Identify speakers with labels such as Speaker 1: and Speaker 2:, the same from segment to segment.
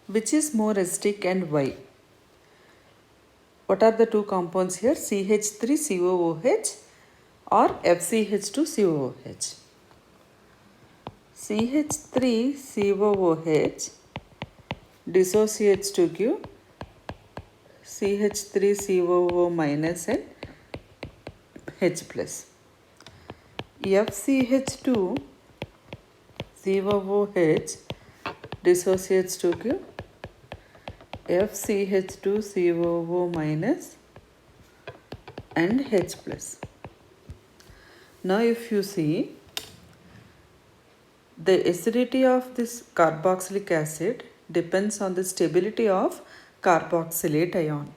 Speaker 1: Which is more acidic and why? What are the two compounds here? CH3COOH or FCH2COOH? CH3COOH dissociates to give CH3COO minus and H plus. FCH2COOH dissociates to give FCH2COO minus and H plus. Now if you see, the acidity of this carboxylic acid depends on the stability of carboxylate ion.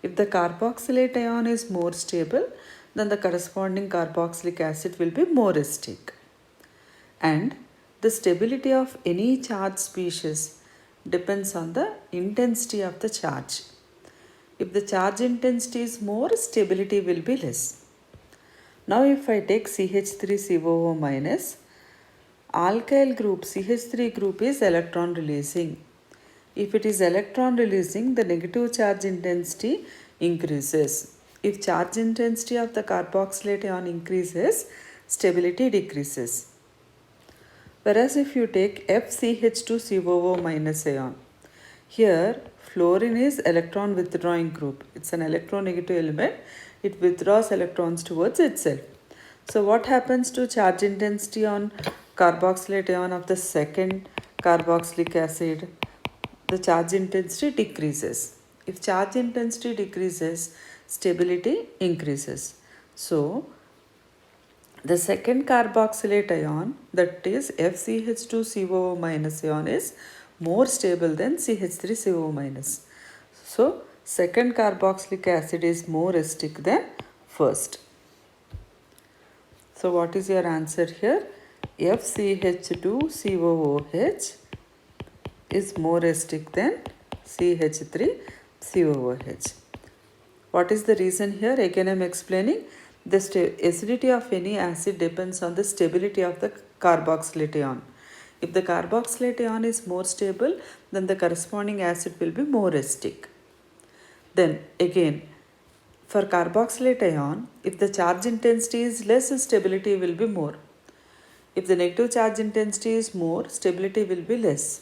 Speaker 1: If the carboxylate ion is more stable, then the corresponding carboxylic acid will be more acidic. And the stability of any charged species depends on the intensity of the charge. If the charge intensity is more, stability will be less. Now if I take CH3COO minus, alkyl group CH3 group is electron releasing. If it is electron releasing, the negative charge intensity increases. If charge intensity of the carboxylate ion increases, stability decreases. Whereas if you take FCH2COO minus ion, here fluorine is electron withdrawing group. It's an electronegative element. It withdraws electrons towards itself. So what happens to charge intensity on carboxylate ion of the second carboxylic acid? The charge intensity decreases. If charge intensity decreases, stability increases. So the second carboxylate ion, that is FCH2COO minus ion, is more stable than CH3COO minus. So second carboxylic acid is more acidic than first. So what is your answer here? FCH2COOH is more acidic than CH3COOH. What is the reason here? Again I am explaining. The acidity of any acid depends on the stability of the carboxylate ion. If the carboxylate ion is more stable, then the corresponding acid will be more acidic. Then again, for carboxylate ion, if the charge intensity is less, stability will be more. If the negative charge intensity is more, stability will be less.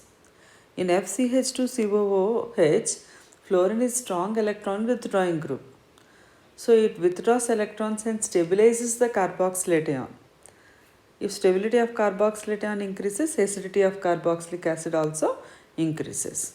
Speaker 1: In FCH2COOH, fluorine is strong electron withdrawing group. So it withdraws electrons and stabilizes the carboxylate ion. If stability of carboxylate ion increases, acidity of carboxylic acid also increases.